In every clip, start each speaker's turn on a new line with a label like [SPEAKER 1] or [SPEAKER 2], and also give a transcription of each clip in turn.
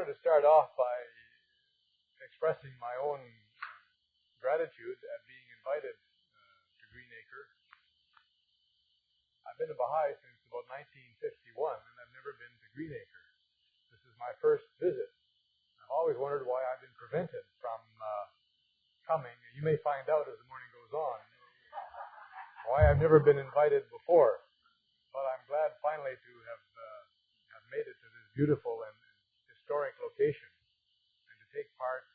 [SPEAKER 1] wanted to start off by expressing my own gratitude at being invited to Greenacre. I've been a Baha'i since about 1951, and I've never been to Greenacre. This is my first visit. I've always wondered why I've been prevented from coming. You may find out as the morning goes on why I've never been invited before. But I'm glad finally to have made it to this beautiful and historic location and to take part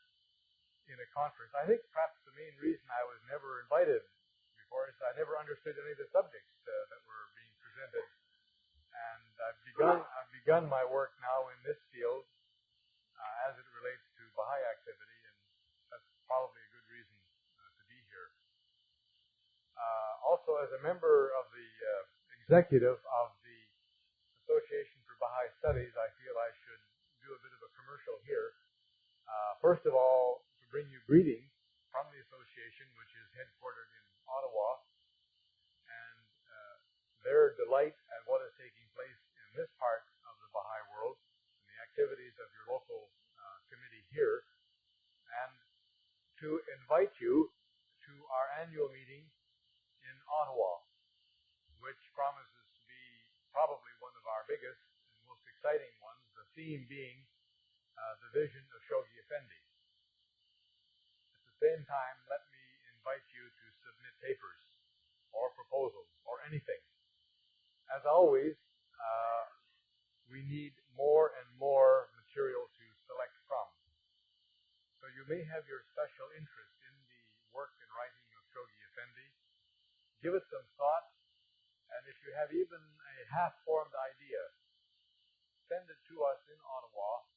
[SPEAKER 1] in a conference. I think perhaps the main reason I was never invited before is I never understood any of the subjects that were being presented. And I've begun my work now in this field as it relates to Baha'i activity, and that's probably a good reason to be here. Also, as a member of the executive of the Association for Baha'i Studies, I feel I should do a bit of a commercial here. First of all, to bring you greetings from the association, which is headquartered in Ottawa, and their delight at what is taking place in this part of the Baha'i world and the activities of your local committee here, and to invite you to our annual meeting in Ottawa, which promises to be probably one of our biggest and most exciting ones, the theme being the vision of Shoghi Effendi. At the same time, let me invite you to submit papers or proposals or anything. As always, we need more and more material to select from. So you may have your special interest in the work and writing of Shoghi Effendi. Give it some thought, and if you have even a half-formed idea, send it to us in Ottawa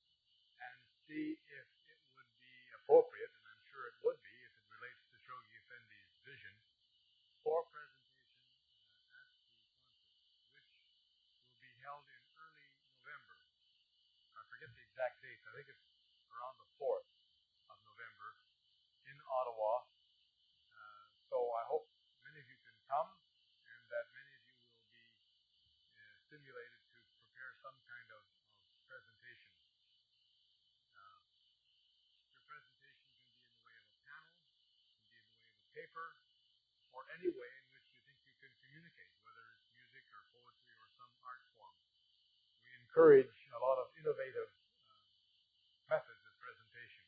[SPEAKER 1] and see if it would be appropriate, and I'm sure it would be if it relates to Shoghi Effendi's vision, for presentation at the conference, which will be held in early November. I forget the exact date. I think it's around the 4th of November in Ottawa. So I hope many of you can come, and that many of you will be stimulated to prepare some kind of presentation. Your presentation can be in the way of a panel, can be in the way of a paper, or any way in which you think you can communicate, whether it's music or poetry or some art form. We encourage a lot of innovative methods of presentation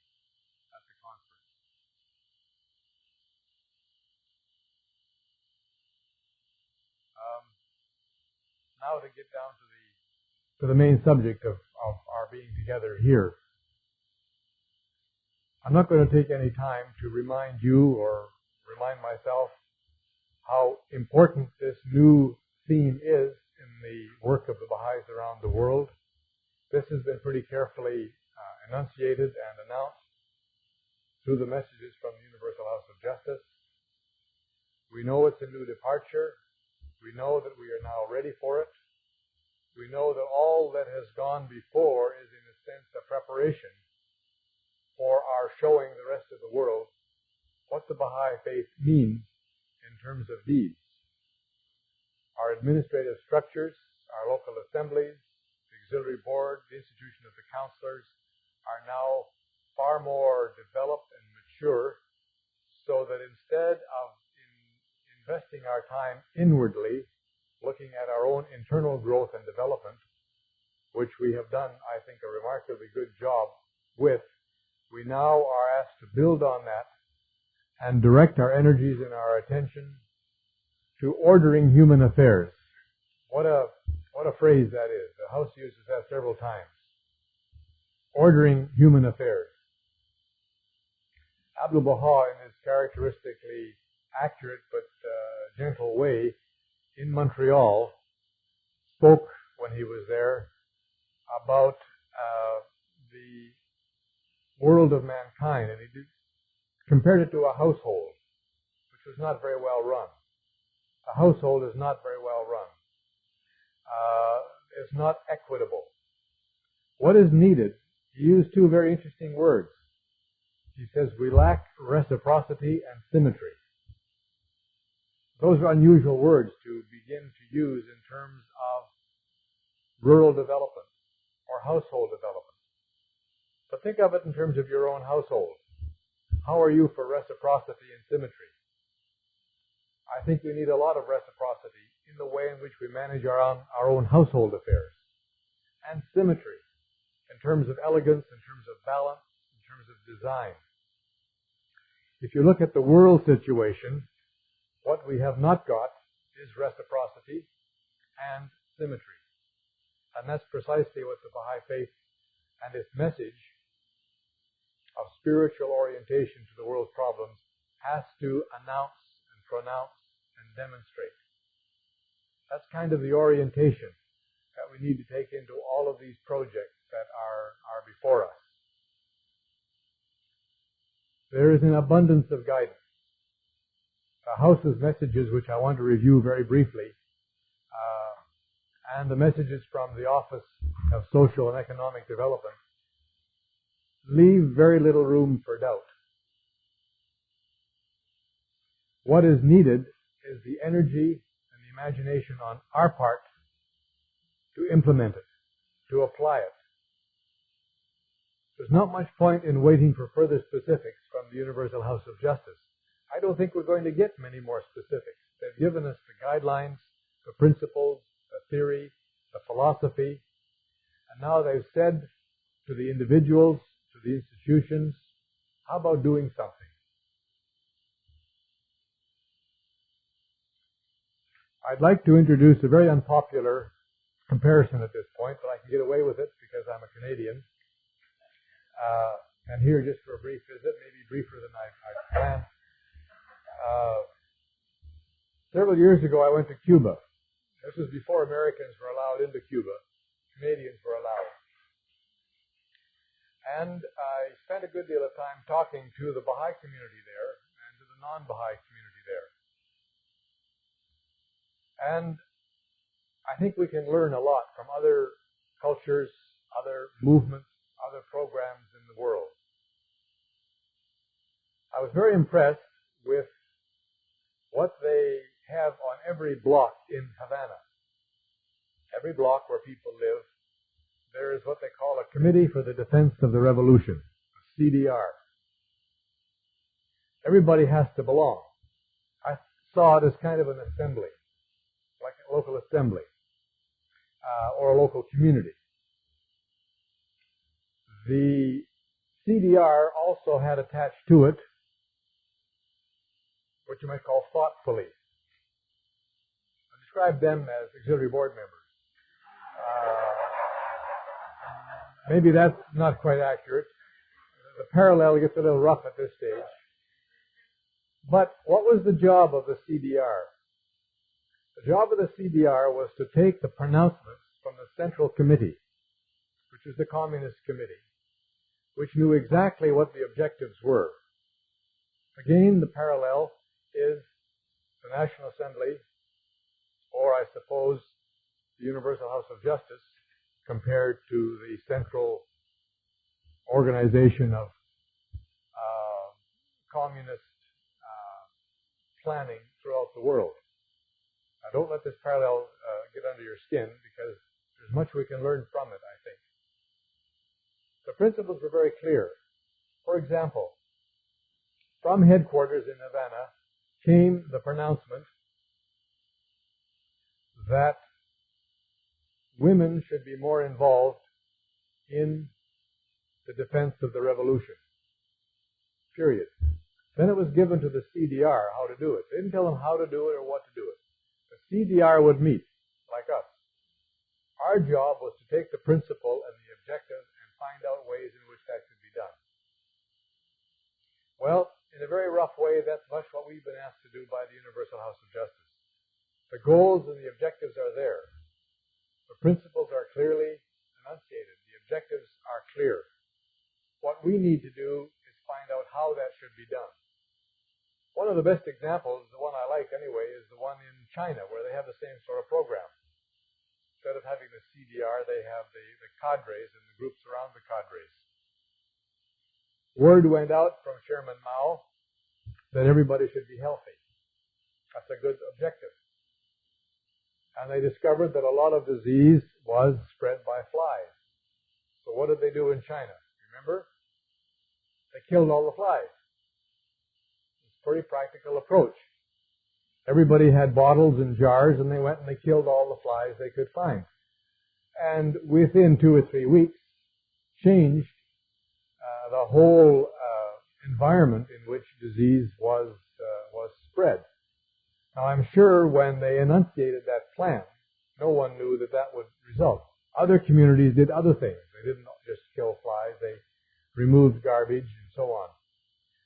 [SPEAKER 1] at the conference. Now to get down to the main subject of our being together here. I'm not going to take any time to remind you or remind myself how important this new theme is in the work of the Baha'is around the world. This has been pretty carefully enunciated and announced through the messages from the Universal House of Justice. We know it's a new departure. We know that we are now ready for it. We know that all that has gone before is, in a sense, a preparation for our showing the rest of the world what the Baha'i faith means in terms of deeds. Our administrative structures, our local assemblies, the auxiliary board, the institution of the counselors are now far more developed and mature, so that instead of investing our time inwardly, looking at our own internal growth and development, which we have done, I think, a remarkably good job with, we now are asked to build on that and direct our energies and our attention to ordering human affairs. What a phrase that is. The House uses that several times. Ordering human affairs. Abdul Baha, in his characteristically accurate but gentle way, in Montreal, spoke when he was there about the world of mankind, and he compared it to a household, which was not very well run. A household is not very well run. It's not equitable. What is needed? He used two very interesting words. He says we lack reciprocity and symmetry. Those are unusual words to begin to use in terms of rural development or household development. think of it in terms of your own household. How are you for reciprocity and symmetry? I think we need a lot of reciprocity in the way in which we manage our own household affairs. And symmetry in terms of elegance, in terms of balance, in terms of design. If you look at the world situation, what we have not got is reciprocity and symmetry. And that's precisely what the Baha'i Faith and its message of spiritual orientation to the world's problems has to announce and pronounce and demonstrate. That's kind of the orientation that we need to take into all of these projects that are before us. There is an abundance of guidance. The House's messages, which I want to review very briefly, and the messages from the Office of Social and Economic Development, leave very little room for doubt. What is needed is the energy and the imagination on our part to implement it, to apply it. There's not much point in waiting for further specifics from the Universal House of Justice. I don't think we're going to get many more specifics. They've given us the guidelines, the principles, the theory, the philosophy, and now they've said to the individuals, to the institutions, how about doing something? I'd like to introduce a very unpopular comparison at this point, but I can get away with it because I'm a Canadian. And here, just for a brief visit, maybe briefer than I planned. Several years ago, I went to Cuba. This was before Americans were allowed into Cuba. Canadians were allowed. And I spent a good deal of time talking to the Baha'i community there and to the non-Baha'i community there. And I think we can learn a lot from other cultures, other movements, other programs in the world. I was very impressed with what they have on every block in Havana. Every block where people live, there is what they call a Committee for the Defense of the Revolution, a CDR. Everybody has to belong. I saw it as kind of an assembly, like a local assembly, or a local community. The CDR also had attached to it what you might call thought police. I describe them as auxiliary board members. Maybe that's not quite accurate. The parallel gets a little rough at this stage. But what was the job of the CDR? The job of the CDR was to take the pronouncements from the Central Committee, which was the Communist Committee, which knew exactly what the objectives were. Again, the parallel is the National Assembly, or I suppose the Universal House of Justice, compared to the central organization of communist planning throughout the world. Now, don't let this parallel get under your skin, because there's much we can learn from it, I think. The principles were very clear. For example, from headquarters in Havana came the pronouncement that women should be more involved in the defense of the revolution. Period. Then it was given to the CDR how to do it. They didn't tell them how to do it or what to do it. The CDR would meet, like us. Our job was to take the principle and the objective and find out ways in which that could be done. Well, in a very rough way, that's much what we've been asked to do by the Universal House of Justice. The goals and the objectives are there. The principles are clearly enunciated. The objectives are clear. What we need to do is find out how that should be done. One of the best examples, the one I like anyway, is the one in China, where they have the same sort of program. Instead of having the CDR, they have the cadres and the groups around the cadres. Word went out from Chairman Mao that everybody should be healthy. That's a good objective. And they discovered that a lot of disease was spread by flies. So what did they do in China? Remember? they killed all the flies. It's a pretty practical approach. Everybody had bottles and jars, and they went and they killed all the flies they could find. And within 2 or 3 weeks, changed the whole environment in which disease was spread. Now, I'm sure when they enunciated that plan, no one knew that that would result. Other communities did other things. They didn't just kill flies. They removed garbage and so on.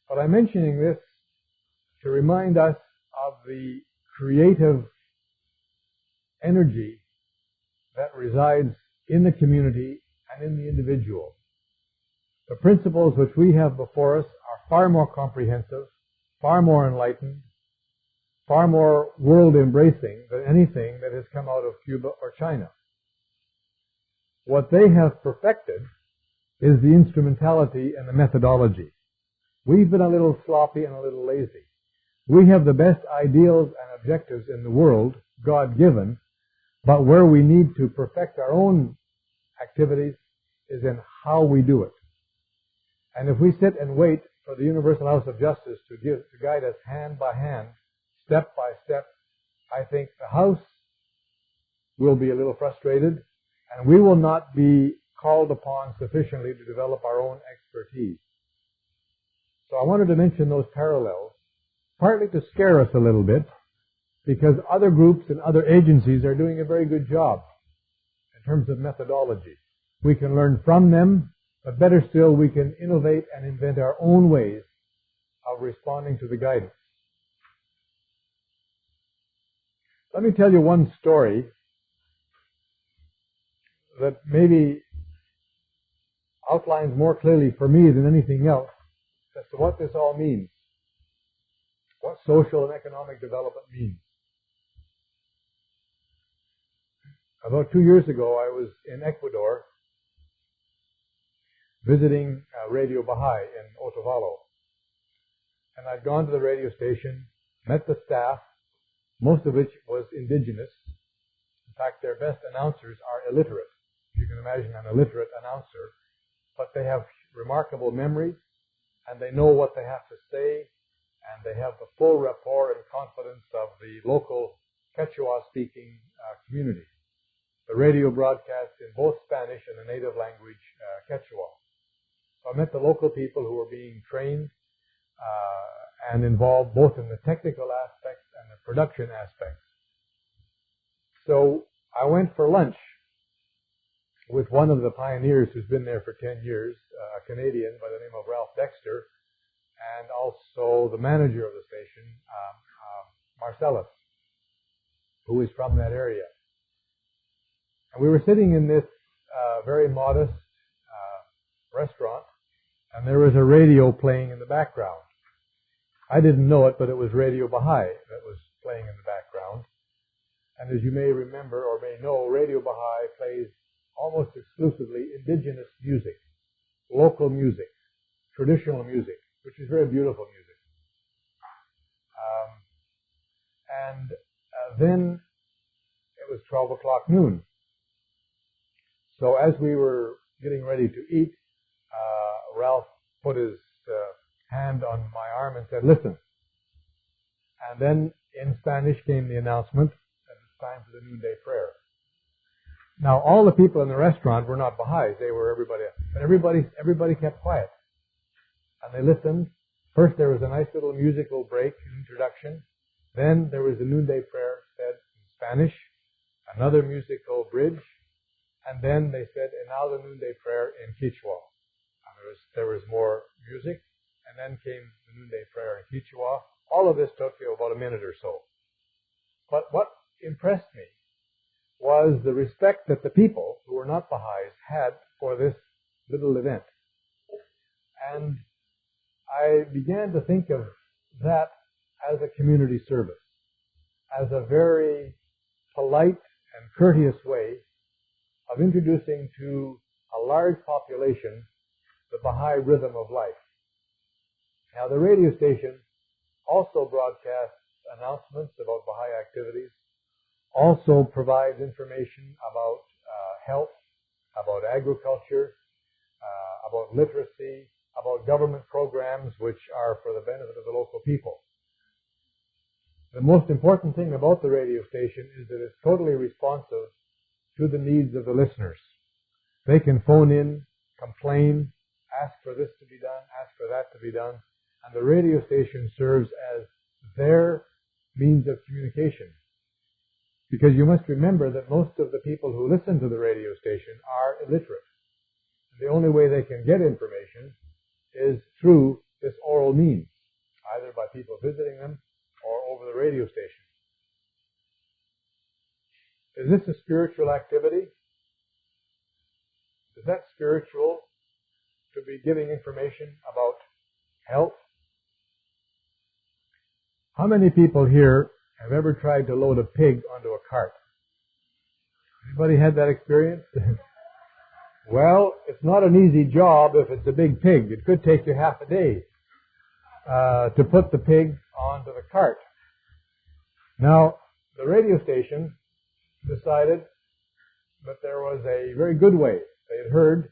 [SPEAKER 1] But I'm mentioning this to remind us of the creative energy that resides in the community and in the individual. The principles which we have before us are far more comprehensive, far more enlightened, far more world-embracing than anything that has come out of Cuba or China. What they have perfected is the instrumentality and the methodology. We've been a little sloppy and a little lazy. We have the best ideals and objectives in the world, God-given, but where we need to perfect our own activities is in how we do it. And if we sit and wait for the Universal House of Justice to guide us hand by hand, step by step, I think the House will be a little frustrated, and we will not be called upon sufficiently to develop our own expertise. So I wanted to mention those parallels, partly to scare us a little bit, because other groups and other agencies are doing a very good job in terms of methodology. We can learn from them, but better still, we can innovate and invent our own ways of responding to the guidance. Let me tell you one story that maybe outlines more clearly for me than anything else as to what this all means, what social and economic development means. About 2 years ago, I was in Ecuador visiting Radio Baha'i in Otavalo. And I'd gone to the radio station, met the staff, most of which was indigenous. In fact, their best announcers are illiterate. You can imagine an illiterate announcer. But they have remarkable memories, and they know what they have to say, and they have the full rapport and confidence of the local Quechua-speaking community. The radio broadcasts in both Spanish and the native language Quechua. So I met the local people who were being trained and involved both in the technical aspects and the production aspects. So I went for lunch with one of the pioneers who's been there for 10 years, a Canadian by the name of Ralph Dexter, and also the manager of the station, Marcellus, who is from that area. And we were sitting in this very modest restaurant, and there was a radio playing in the background. I didn't know it, but it was Radio Baha'i that was playing in the background. And as you may remember or may know, Radio Baha'i plays almost exclusively indigenous music, local music, traditional music, which is very beautiful music. Then it was 12 o'clock noon. So as we were getting ready to eat, Ralph put his hand on my arm and said, "Listen." And then in Spanish came the announcement that it's time for the noonday prayer. Now, all the people in the restaurant were not Baha'is. They were everybody else. But everybody kept quiet. And they listened. First, there was a nice little musical break, introduction. Then there was the noonday prayer said in Spanish, another musical bridge. And then they said, and now the noonday prayer in Quechua. And there was more music. And then came the noonday prayer in Quechua. All of this took about a minute or so. But what impressed me was the respect that the people who were not Baha'is had for this little event. And I began to think of that as a community service, as a very polite and courteous way of introducing to a large population the Baha'i rhythm of life. Now, the radio station also broadcasts announcements about Baha'i activities, also provides information about health, about agriculture, about literacy, about government programs which are for the benefit of the local people. The most important thing about the radio station is that it's totally responsive to the needs of the listeners. They can phone in, complain, ask for this to be done, ask for that to be done, and the radio station serves as their means of communication. Because you must remember that most of the people who listen to the radio station are illiterate. The only way they can get information is through this oral means, either by people visiting them or over the radio station. Is this a spiritual activity? Is that spiritual to be giving information about health? How many people here have ever tried to load a pig onto a cart? Anybody had that experience? Well, it's not an easy job if it's a big pig. It could take you half a day to put the pig onto the cart. Now, the radio station decided that there was a very good way. They had heard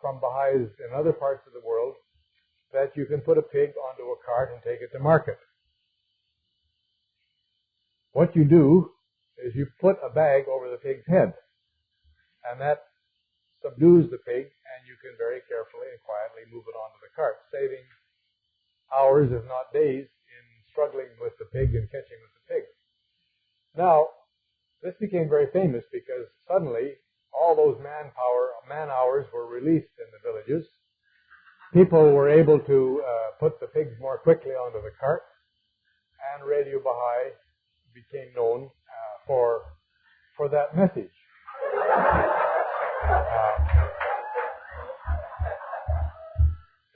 [SPEAKER 1] from Baha'is in other parts of the world that you can put a pig onto a cart and take it to market. What you do is you put a bag over the pig's head, and that subdues the pig, and you can very carefully and quietly move it onto the cart, saving hours, if not days, in struggling with the pig and catching with the pig. Now, this became very famous because suddenly all those man hours were released in the villages. People were able to put the pigs more quickly onto the cart, and Radio Baha'i became known for that message.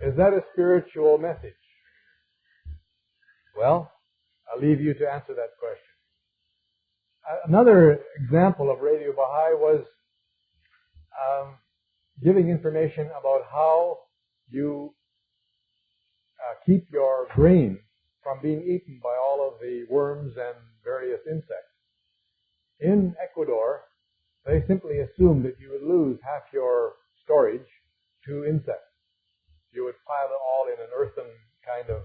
[SPEAKER 1] Is that a spiritual message? Well, I'll leave you to answer that question. Another example of Radio Baha'i was giving information about how you keep your grain from being eaten by all of the worms and various insects. In Ecuador, they simply assumed that you would lose half your storage to insects. You would pile it all in an earthen kind of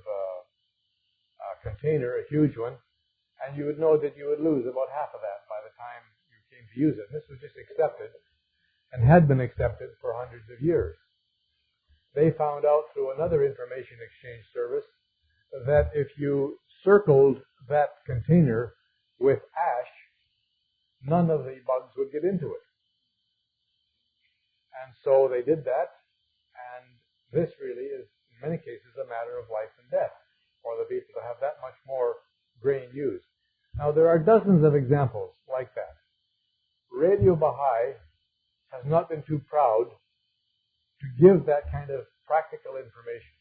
[SPEAKER 1] container, a huge one, and you would know that you would lose about half of that by the time you came to use it. This was just accepted and had been accepted for hundreds of years. They found out through another information exchange service that if you circled that container with ash, none of the bugs would get into it. And so they did that, and this really is, in many cases, a matter of life and death for the people to have that much more grain used. Now, there are dozens of examples like that. Radio Baha'i has not been too proud to give that kind of practical information.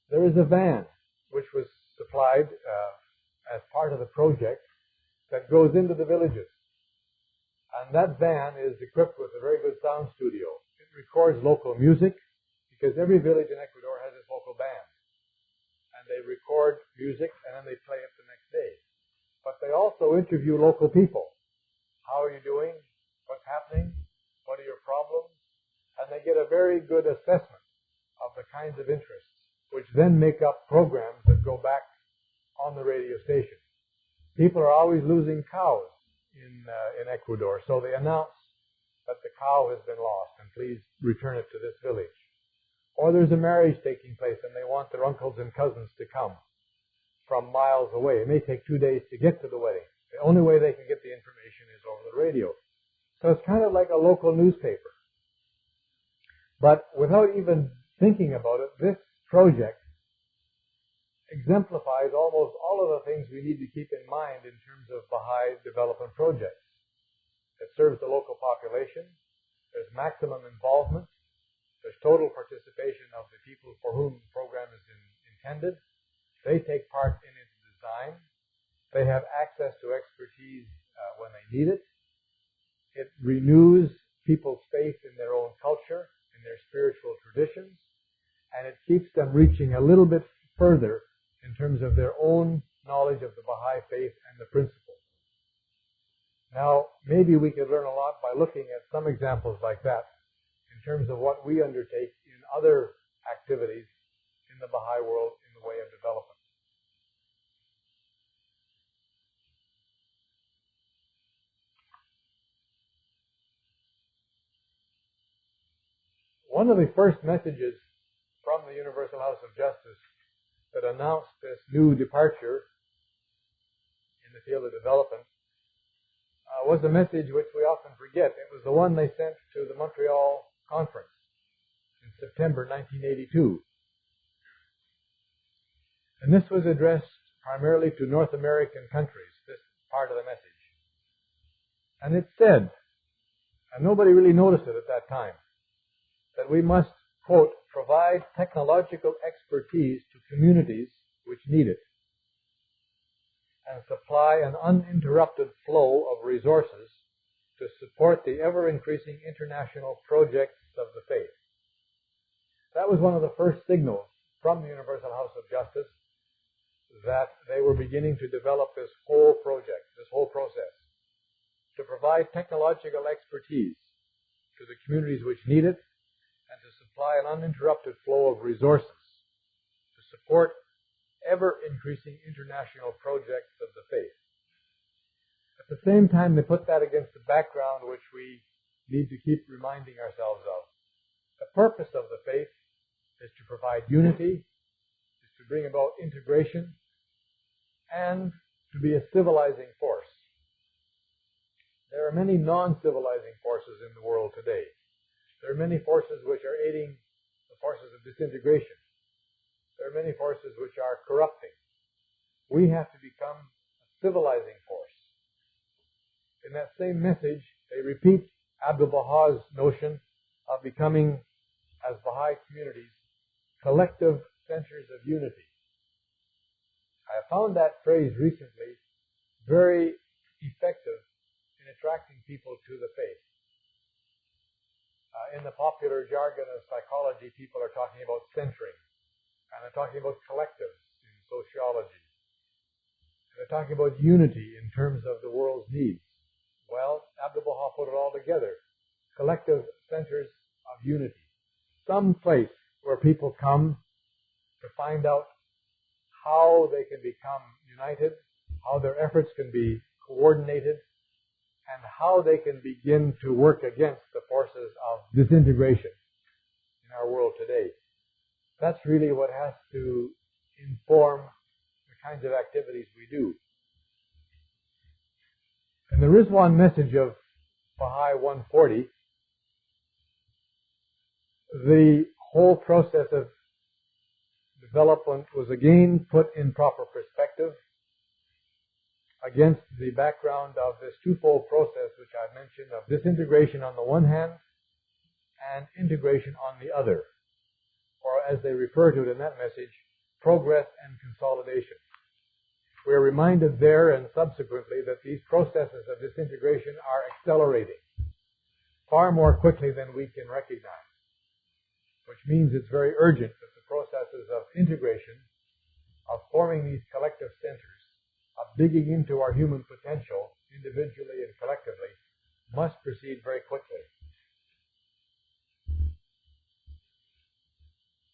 [SPEAKER 1] There is a van which was supplied as part of the project that goes into the villages. And that van is equipped with a very good sound studio. It records local music because every village in Ecuador has its local band. And they record music and then they play it the next day. But they also interview local people. How are you doing? What's happening? What are your problems? And they get a very good assessment of the kinds of interests, which then make up programs that go back on the radio station. People are always losing cows in Ecuador, so they announce that the cow has been lost and please return it to this village. Or there's a marriage taking place and they want their uncles and cousins to come from miles away. It may take 2 days to get to the wedding. The only way they can get the information is over the radio. So it's kind of like a local newspaper. But without even thinking about it, this project exemplifies almost all of the things we need to keep in mind in terms of Baha'i development projects. It serves the local population. There's maximum involvement. There's total participation of the people for whom the program is intended. They take part in its design. They have access to expertise when they need it. It renews people's faith in their own culture, in their spiritual traditions, and it keeps them reaching a little bit further in terms of their own knowledge of the Baha'i faith and the principles. Now, maybe we could learn a lot by looking at some examples like that in terms of what we undertake in other activities in the Baha'i world in the way of development. One of the first messages from the Universal House of Justice that announced this new departure in the field of development was a message which we often forget. It was the one they sent to the Montreal Conference in September 1982. And this was addressed primarily to North American countries, this part of the message. And it said, and nobody really noticed it at that time, that we must, quote, provide technological expertise to communities which need it, and supply an uninterrupted flow of resources to support the ever-increasing international projects of the faith. That was one of the first signals from the Universal House of Justice that they were beginning to develop this whole project, this whole process, to provide technological expertise to the communities which need it, and to supply an uninterrupted flow of resources to support ever-increasing international projects of the faith. At the same time, they put that against the background which we need to keep reminding ourselves of. The purpose of the faith is to provide unity, is to bring about integration, and to be a civilizing force. There are many non-civilizing forces in the world today. There are many forces which are aiding the forces of disintegration. There are many forces which are corrupting. We have to become a civilizing force. In that same message, they repeat Abdu'l-Baha's notion of becoming, as Baha'i communities, collective centers of unity. I have found that phrase recently very effective in attracting people to the faith. In the popular jargon of psychology, people are talking about centering, and they're talking about collectives in sociology, and they're talking about unity in terms of the world's needs. Well, Abdu'l-Baha put it all together. Collective centers of unity. Some place where people come to find out how they can become united, how their efforts can be coordinated, and how they can begin to work against the forces of disintegration in our world today. That's really what has to inform the kinds of activities we do. And there is one message of Baha'i 140. The whole process of development was again put in proper perspective against the background of this twofold process which I've mentioned of disintegration on the one hand and integration on the other, or as they refer to it in that message, progress and consolidation. We are reminded there and subsequently that these processes of disintegration are accelerating far more quickly than we can recognize, which means it's very urgent that the processes of integration, of forming these collective centers, of digging into our human potential individually and collectively, must proceed very quickly.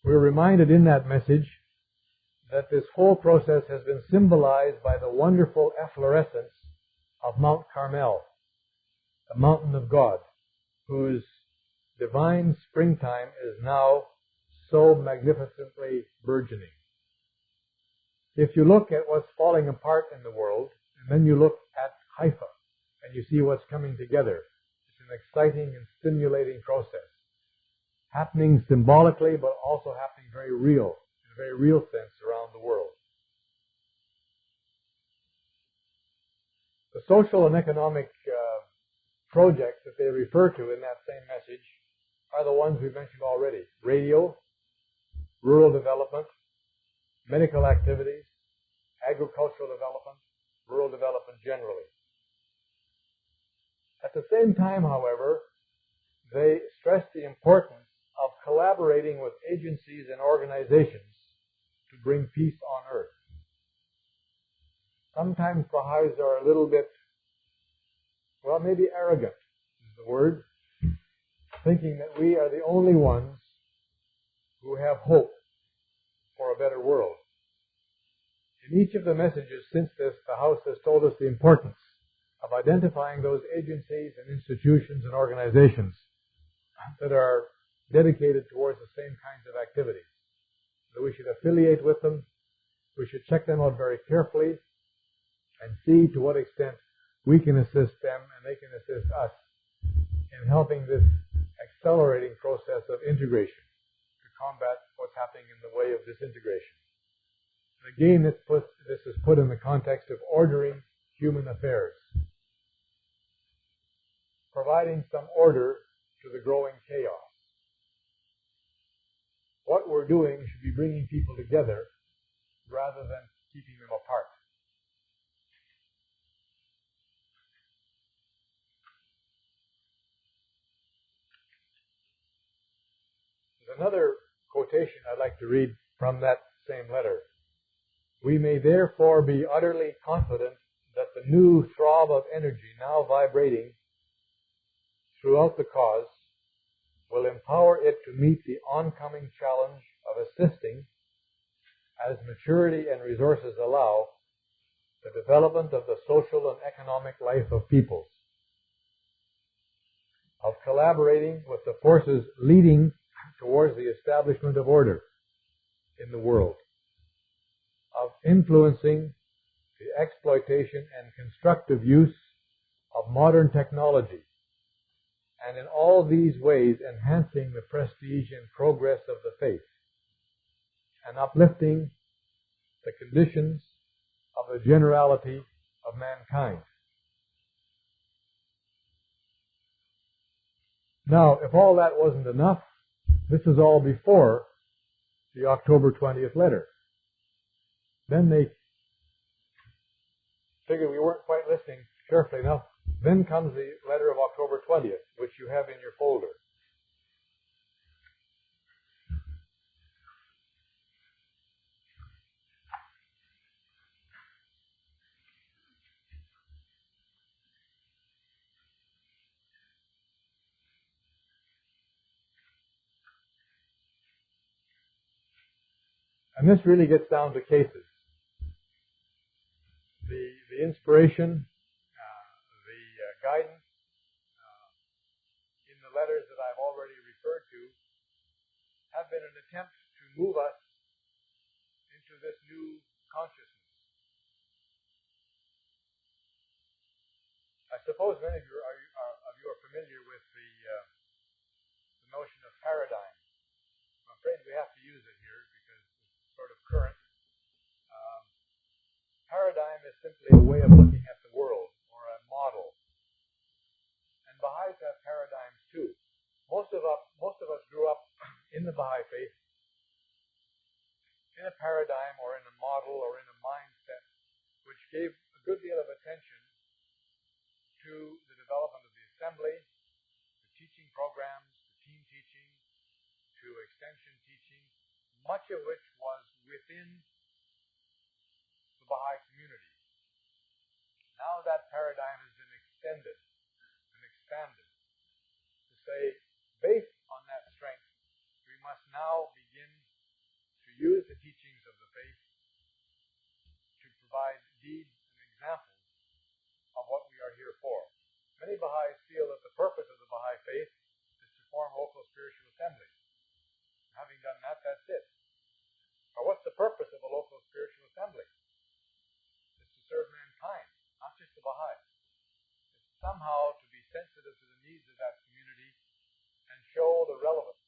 [SPEAKER 1] We're reminded in that message that this whole process has been symbolized by the wonderful efflorescence of Mount Carmel, the mountain of God, whose divine springtime is now so magnificently burgeoning. If you look at what's falling apart in the world, and then you look at Haifa, and you see what's coming together, it's an exciting and stimulating process, happening symbolically, but also happening very real, in a very real sense around the world. The social and economic projects that they refer to in that same message are the ones we mentioned already. Radio, rural development, medical activities, agricultural development, rural development generally. At the same time, however, they stress the importance of collaborating with agencies and organizations to bring peace on earth. Sometimes Baha'is are a little bit, well, maybe arrogant is the word, thinking that we are the only ones who have hope for a better world. In each of the messages since this, the House has told us the importance of identifying those agencies and institutions and organizations that are dedicated towards the same kinds of activities. That we should affiliate with them, we should check them out very carefully, and see to what extent we can assist them and they can assist us in helping this accelerating process of integration to combat what's happening in the way of disintegration. And again, this is put in the context of ordering human affairs, providing some order to the growing chaos. What we're doing should be bringing people together rather than keeping them apart. There's another quotation I'd like to read from that same letter. We may therefore be utterly confident that the new throb of energy now vibrating throughout the cause will empower it to meet the oncoming challenge of assisting, as maturity and resources allow, the development of the social and economic life of peoples, of collaborating with the forces leading towards the establishment of order in the world, of influencing the exploitation and constructive use of modern technology, and in all these ways enhancing the prestige and progress of the faith, and uplifting the conditions of the generality of mankind. Now, if all that wasn't enough, this is all before the October 20th letter. Then they figured we weren't quite listening carefully enough. Then comes the letter of October 20th, which you have in your folder. And this really gets down to cases. The inspiration, the guidance in the letters that I've already referred to have been an attempt to move us into this new consciousness. I suppose many of you are familiar with the notion of paradigm. I'm afraid we have to use it here because it's sort of current. Paradigm is simply a way of looking at the world, or a model. And Baha'is have paradigms too. Most of us grew up in the Baha'i faith in a paradigm or in a model or in a mindset which gave a good deal of attention to the development of the assembly, the teaching programs, the team teaching, to extension teaching, much of which was within the Baha'i community. Now that paradigm has been extended and expanded to say, based on that strength, we must now begin to use the teachings of the faith to provide deeds and examples of what we are here for. Many Baha'is feel that the purpose of the Baha'i faith is to form local spiritual assemblies. Having done that, that's it. But what's the purpose of a local spiritual assembly? It's to serve mankind, not just the Baha'is. It's somehow to be sensitive to the needs of that community and show the relevance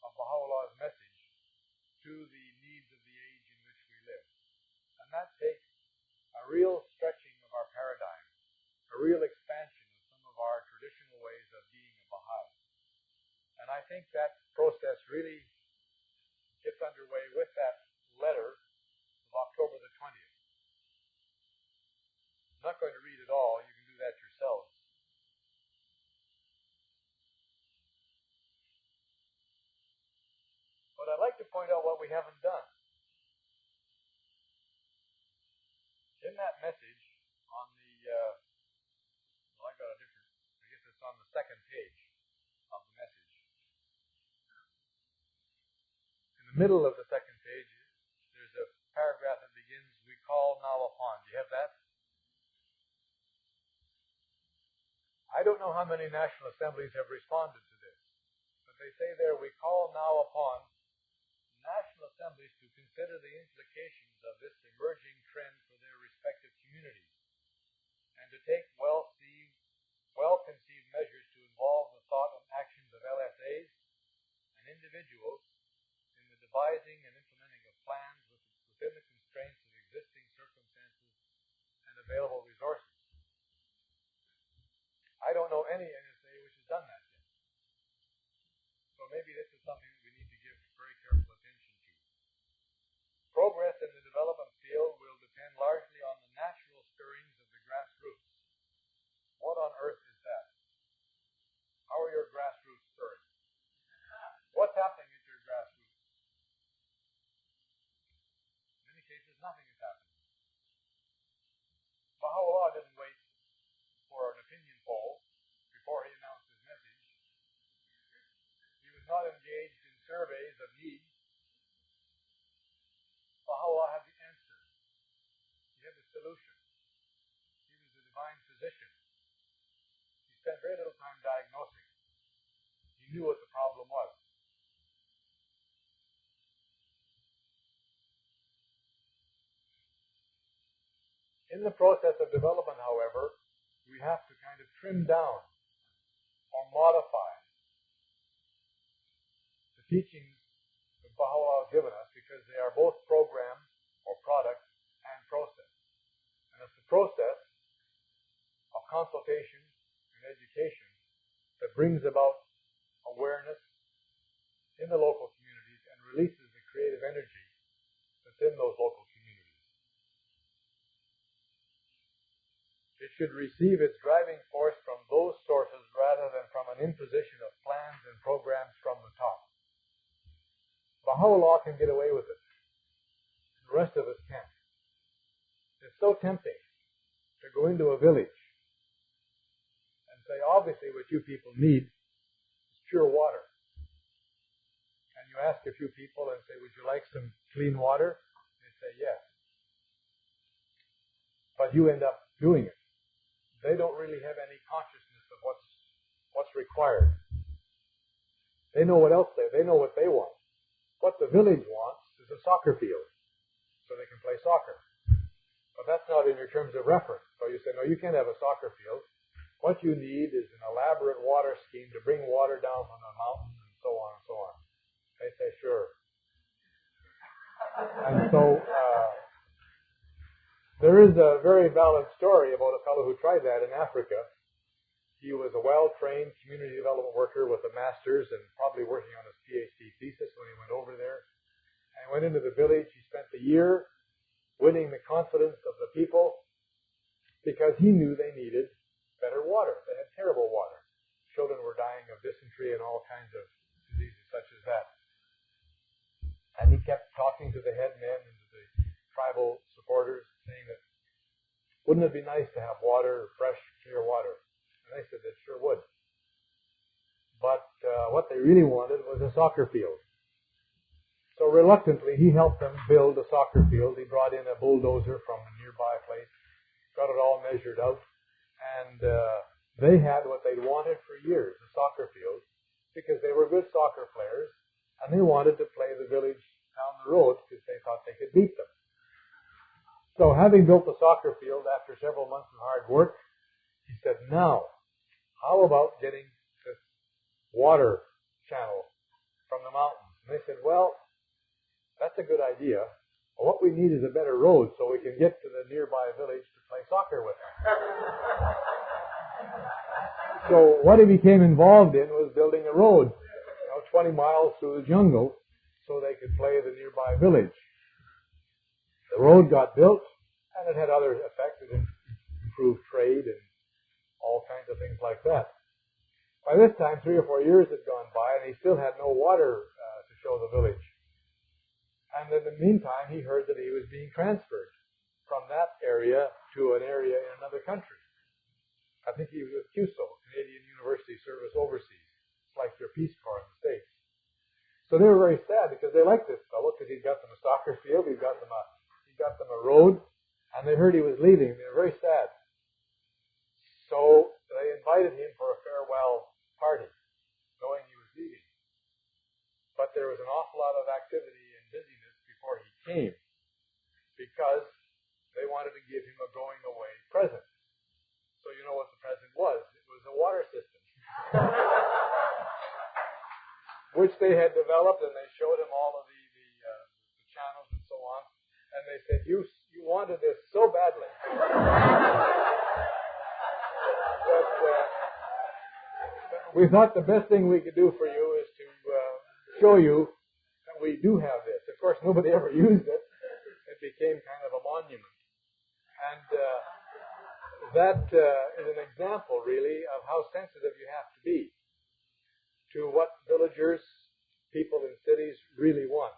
[SPEAKER 1] of Baha'u'llah's message to the needs of the age in which we live. And that takes a real stretching of our paradigm, a real expansion of some of our traditional ways of being a Baha'i. And I think that process really gets underway with that letter of October the 20th. I'm not going to read it all. You can do that yourselves. But I'd like to point out what we haven't done. In that message on the, I guess it's on the second page of the message. In the middle of the second page, there's a paragraph that begins, "We call now upon." Do you have that? I don't know how many national assemblies have responded to this, but they say there, "We call now upon national assemblies to consider the implications of this emerging trend for their respective communities, and to take well-conceived measures to involve the thought and actions of LSAs and individuals in the devising and implementing of plans within the constraints of existing circumstances and available resources." I don't know any NSA which has done that yet. So maybe this is something that we need to give very careful attention to. Progress in the development field will depend largely on the natural stirrings of the grassroots. What on earth is that? How are your grassroots stirring? What's happening at your grassroots? In many cases, nothing is happening. Baha'u'llah didn't wait for an opinion poll before he announced his message. He was not engaged in surveys of needs. Baha'u'llah had the answer. He had the solution. He was the divine physician. He spent very little time diagnosing. He knew what the problem was. In the process of development, however, we have to kind of trim down or modify the teachings that Baha'u'llah has given us, because they are both program or product and process. And it's the process of consultation and education that brings about awareness in the local communities and releases the creative energy that's in those local communities. It should receive its driving force from those sources rather than from an imposition of plans and programs from the top. Baha'u'llah can get away with it. The rest of us can't. It's so tempting to go into a village and say, obviously what you people need is pure water. And you ask a few people and say, would you like some clean water? They say yes. But you end up doing it. They don't really have any consciousness of what's required. They know what else they know what they want. What the village wants is a soccer field, so they can play soccer. But that's not in your terms of reference. So you say, no, you can't have a soccer field. What you need is an elaborate water scheme to bring water down from the mountains and so on and so on. They say, sure. And so there is a very valid story about a fellow who tried that in Africa. He was a well-trained community development worker with a master's and probably working on his PhD thesis when he went over there. And went into the village. He spent the year winning the confidence of the people because he knew they needed better water. They had terrible water. Children were dying of dysentery and all kinds of diseases such as that. And he kept talking to the head men and to the tribal supporters, saying that, wouldn't it be nice to have water, fresh, clear water? And they said they sure would. But what they really wanted was a soccer field. So reluctantly, he helped them build a soccer field. He brought in a bulldozer from a nearby place, got it all measured out, and they had what they'd wanted for years, a soccer field, because they were good soccer players, and they wanted to play the village down the road because they thought they could beat them. So having built the soccer field after several months of hard work, he said, now, how about getting this water channel from the mountains? And they said, well, that's a good idea, but what we need is a better road so we can get to the nearby village to play soccer with them. So what he became involved in was building a road, 20 miles through the jungle so they could play the nearby village. The road got built, and it had other effects. It improved trade and all kinds of things like that. By this time, 3 or 4 years had gone by, and he still had no water to show the village. And in the meantime, he heard that he was being transferred from that area to an area in another country. I think he was with CUSO, Canadian University Service Overseas. It's like your Peace Corps in the States. So they were very sad because they liked this fellow because he'd got them a soccer field, he got them a road, and they heard he was leaving. They were very sad. So they invited him for a farewell party, knowing he was leaving. But there was an awful lot of activity and busyness before he came because they wanted to give him a going away present. So you know what the present was. It was a water system. Which they had developed, and they showed him all of the channels and so on. And they said, you wanted this so badly that we thought the best thing we could do for you is to show you that we do have this. Of course, nobody ever used it. It became kind of a monument. And that is an example, really, of how sensitive you have to be to what villagers, people in cities really want.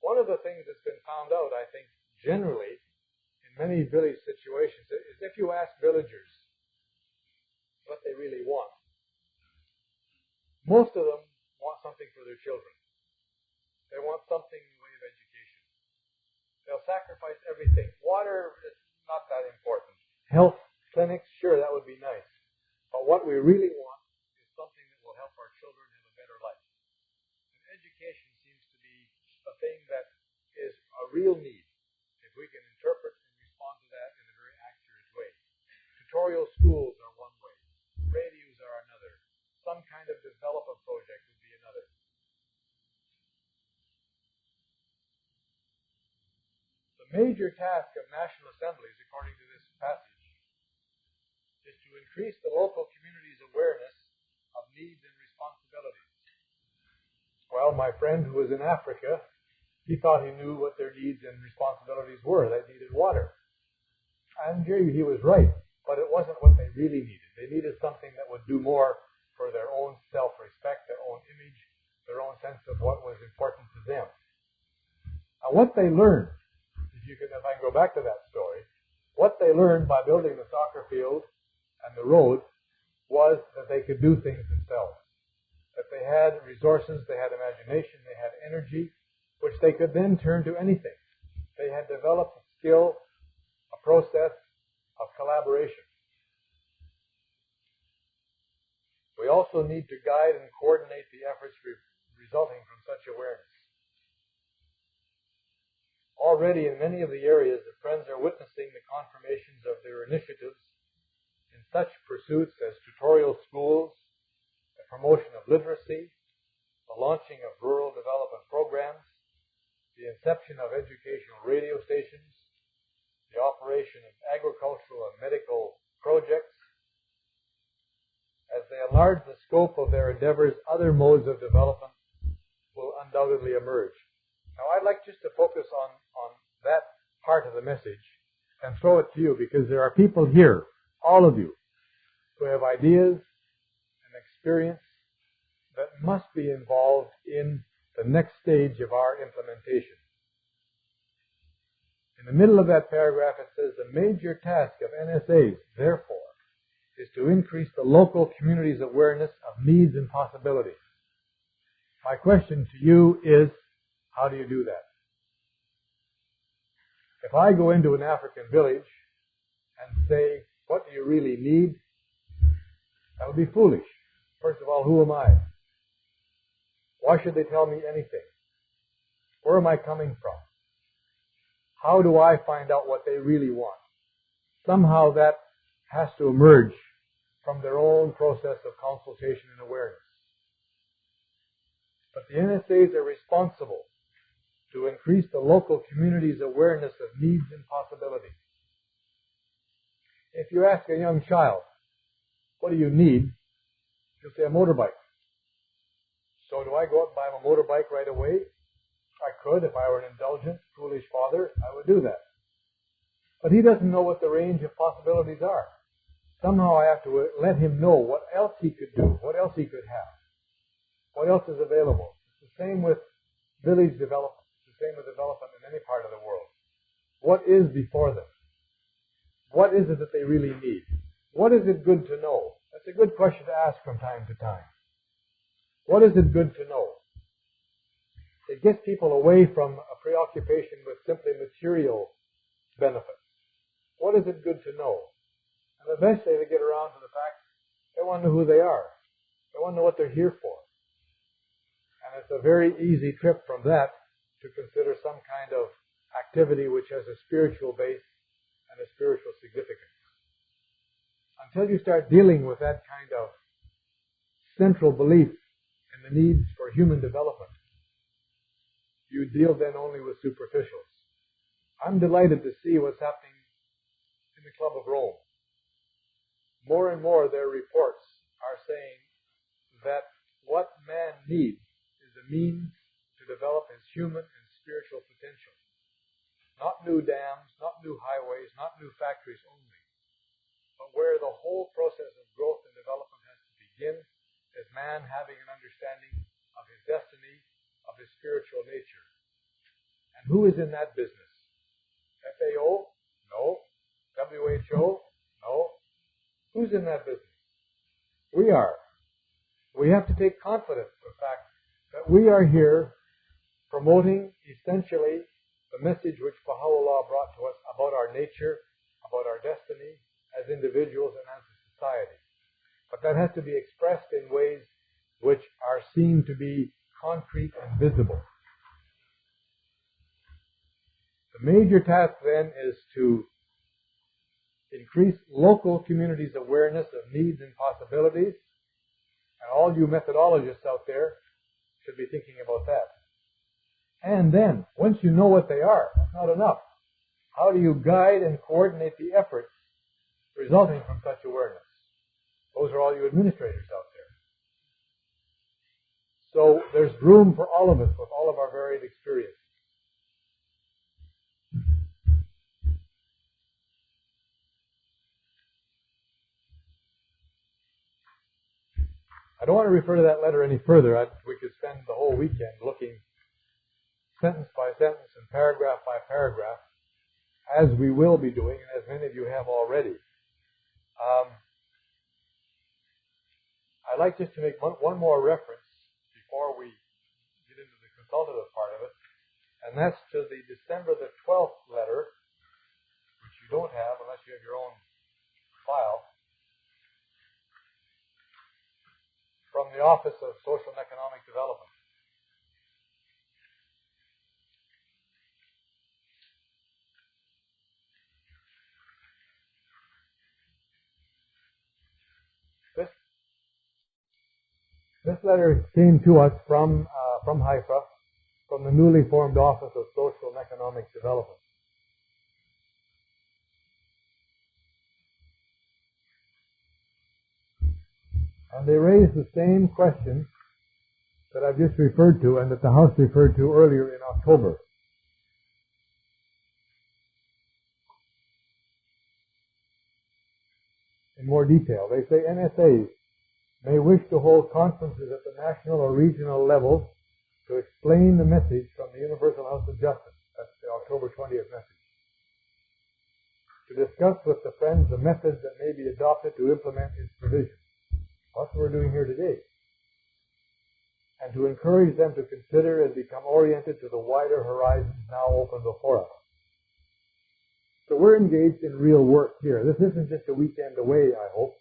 [SPEAKER 1] One of the things that's been found out, I think, generally, in many village situations, is if you ask villagers what they really want, most of them want something for their children. They want something in the way of education. They'll sacrifice everything. Water is not that important. Health clinics, sure, that would be nice. But what we really want is something that will help our children have a better life. And education seems to be a thing that is a real need, if we can interpret and respond to that in a very accurate way. Tutorial schools are one way. Radios are another. Some kind of development project would be another. The major task of national assemblies, according to this passage, is to increase the local community's awareness of needs and responsibilities. Well, my friend who was in Africa, he thought he knew what their needs and responsibilities were. They needed water. And he was right, but it wasn't what they really needed. They needed something that would do more for their own self-respect, their own image, their own sense of what was important to them. Now, what they learned, if I can go back to that story, what they learned by building the soccer field and the road was that they could do things themselves. That they had resources, they had imagination, they had energy, which they could then turn to anything. They had developed a skill, a process of collaboration. We also need to guide and coordinate the efforts resulting from such awareness. Already in many of the areas, the Friends are witnessing the confirmations of their initiatives in such pursuits as tutorial schools, the promotion of literacy, the launching of rural development programs, the inception of educational radio stations, the operation of agricultural and medical projects. As they enlarge the scope of their endeavors, other modes of development will undoubtedly emerge. Now, I'd like just to focus on that part of the message and throw it to you, because there are people here, all of you, who have ideas and experience that must be involved in the next stage of our implementation. In the middle of that paragraph, it says, the major task of NSAs, therefore, is to increase the local community's awareness of needs and possibilities. My question to you is, how do you do that? If I go into an African village and say, what do you really need? That would be foolish. First of all, who am I? Why should they tell me anything? Where am I coming from? How do I find out what they really want? Somehow that has to emerge from their own process of consultation and awareness. But the NSAs are responsible to increase the local community's awareness of needs and possibilities. If you ask a young child, what do you need? He'll say, a motorbike. So do I go out and buy him a motorbike right away? I could. If I were an indulgent, foolish father, I would do that. But he doesn't know what the range of possibilities are. Somehow I have to let him know what else he could do, what else he could have, what else is available. It's the same with village development. It's the same with development in any part of the world. What is before them? What is it that they really need? What is it good to know? That's a good question to ask from time to time. What is it good to know? it gets people away from a preoccupation with simply material benefits. What is it good to know? And eventually they get around to the fact they want to know who they are. They want to know what they're here for. And it's a very easy trip from that to consider some kind of activity which has a spiritual base and a spiritual significance. Until you start dealing with that kind of central belief in the needs for human development, you deal then only with superficials. I'm delighted to see what's happening in the Club of Rome. More and more their reports are saying that what man needs is a means to develop his human and spiritual potential. Not new dams, not new highways, not new factories only, but where the whole process of growth and development has to begin is man having an understanding of his destiny, of his spiritual nature. And who is in that business? FAO? No. WHO? No. Who's in that business? We are. We have to take confidence in the fact that we are here promoting essentially the message which Baha'u'llah brought to us about our nature, about our destiny as individuals and as a society. But that has to be expressed in ways which are seen to be concrete and visible. The major task then is to increase local communities' awareness of needs and possibilities. And all you methodologists out there should be thinking about that. And then, once you know what they are, that's not enough. How do you guide and coordinate the efforts resulting from such awareness? Those are all you administrators out there. So there's room for all of us with all of our varied experiences. I don't want to refer to that letter any further. We could spend the whole weekend looking sentence by sentence and paragraph by paragraph, as we will be doing, and as many of you have already. I'd like just to make one more reference before we get into the consultative part of it, and that's to the December the 12th letter, which you don't have unless you have your own file, from the Office of Social and Economic Development. This letter came to us from Haifa, from the newly formed Office of Social and Economic Development. And they raised the same question that I've just referred to and that the House referred to earlier in October. In more detail, they say NSAs may wish to hold conferences at the national or regional level to explain the message from the Universal House of Justice. That's the October 20th message. To discuss with the Friends the methods that may be adopted to implement its provisions. That's what we're doing here today. And to encourage them to consider and become oriented to the wider horizons now open before us. So we're engaged in real work here. This isn't just a weekend away, I hope.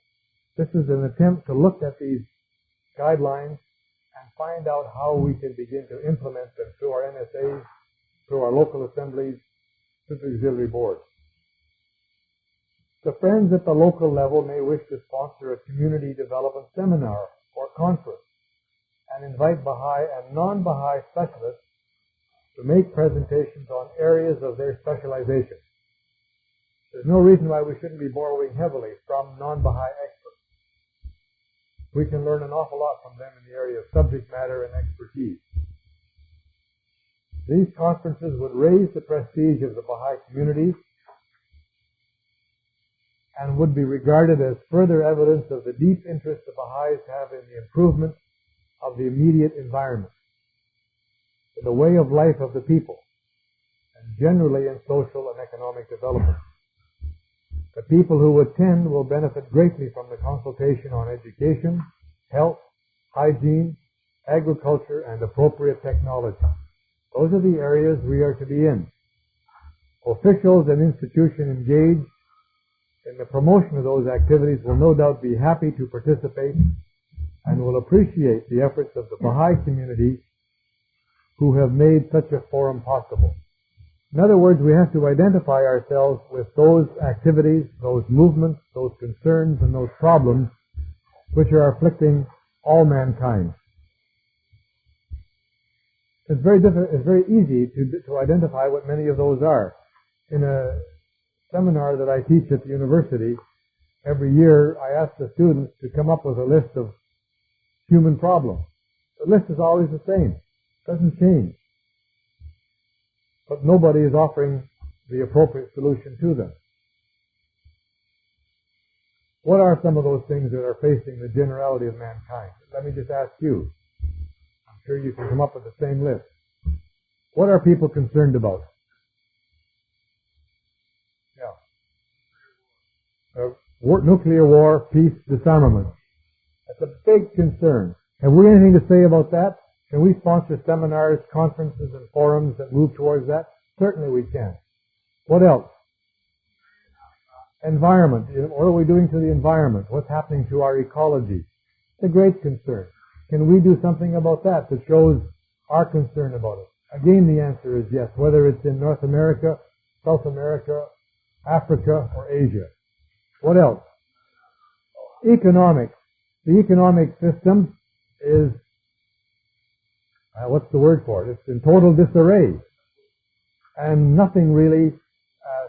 [SPEAKER 1] This is an attempt to look at these guidelines and find out how we can begin to implement them through our NSAs, through our local assemblies, through the auxiliary boards. The Friends at the local level may wish to sponsor a community development seminar or conference and invite Baha'i and non-Baha'i specialists to make presentations on areas of their specialization. There's no reason why we shouldn't be borrowing heavily from non-Baha'i experts. We can learn an awful lot from them in the area of subject matter and expertise. These conferences would raise the prestige of the Baha'i community and would be regarded as further evidence of the deep interest the Baha'is have in the improvement of the immediate environment, in the way of life of the people, and generally in social and economic development. The people who attend will benefit greatly from the consultation on education, health, hygiene, agriculture, and appropriate technology. Those are the areas we are to be in. Officials and institutions engaged in the promotion of those activities will no doubt be happy to participate and will appreciate the efforts of the Baha'i community who have made such a forum possible. In other words, we have to identify ourselves with those activities, those movements, those concerns, and those problems which are afflicting all mankind. It's very easy to identify what many of those are. In a seminar that I teach at the university, every year I ask the students to come up with a list of human problems. The list is always the same. It doesn't change. But nobody is offering the appropriate solution to them. What are some of those things that are facing the generality of mankind? Let me just ask you. I'm sure you can come up with the same list. What are people concerned about? Nuclear war, peace, disarmament. That's a big concern. Have we anything to say about that? Can we sponsor seminars, conferences, and forums that move towards that? Certainly we can. What else? Environment. What are we doing to the environment? What's happening to our ecology? It's a great concern. Can we do something about that that shows our concern about it? Again, the answer is yes, whether it's in North America, South America, Africa, or Asia. What else? Economics. The economic system is, what's the word for it? It's in total disarray. And nothing really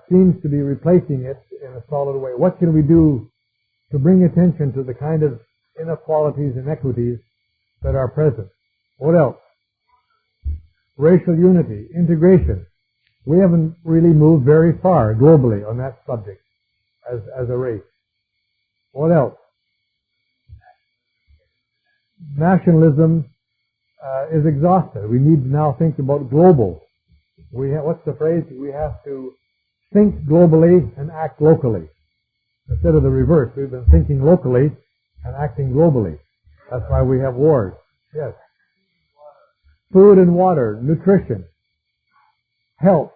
[SPEAKER 1] seems to be replacing it in a solid way. What can we do to bring attention to the kind of inequalities and inequities that are present? What else? Racial unity, integration. We haven't really moved very far globally on that subject as a race. What else? Nationalism is exhausted. We need to now think about global. What's the phrase? We have to think globally and act locally. Instead of the reverse, we've been thinking locally and acting globally. That's why we have wars. Yes. Food and water, nutrition, health.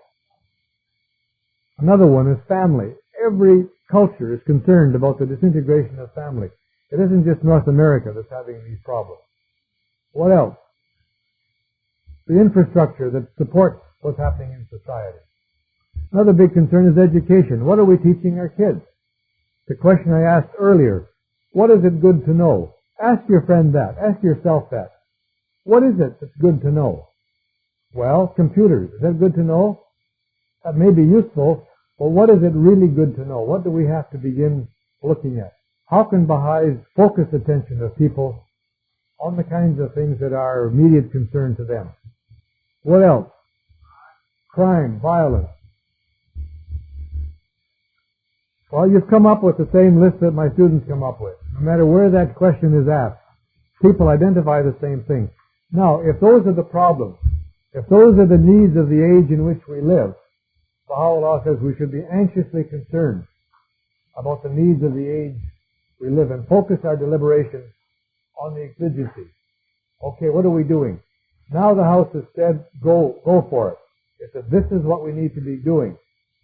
[SPEAKER 1] Another one is family. Every culture is concerned about the disintegration of family. It isn't just North America that's having these problems. What else? The infrastructure that supports what's happening in society. Another big concern is education. What are we teaching our kids? The question I asked earlier, what is it good to know? Ask your friend that. Ask yourself that. What is it that's good to know? Well, computers. Is that good to know? That may be useful, but what is it really good to know? What do we have to begin looking at? How can Baha'is focus attention of people on the kinds of things that are immediate concern to them? What else? Crime, violence. Well, you've come up with the same list that my students come up with. No matter where that question is asked, people identify the same thing. Now, if those are the problems, if those are the needs of the age in which we live, Baha'u'llah says we should be anxiously concerned about the needs of the age we live in. Focus our deliberations on the exigencies. Okay, what are we doing? Now the House has said, go for it. It said, this is what we need to be doing.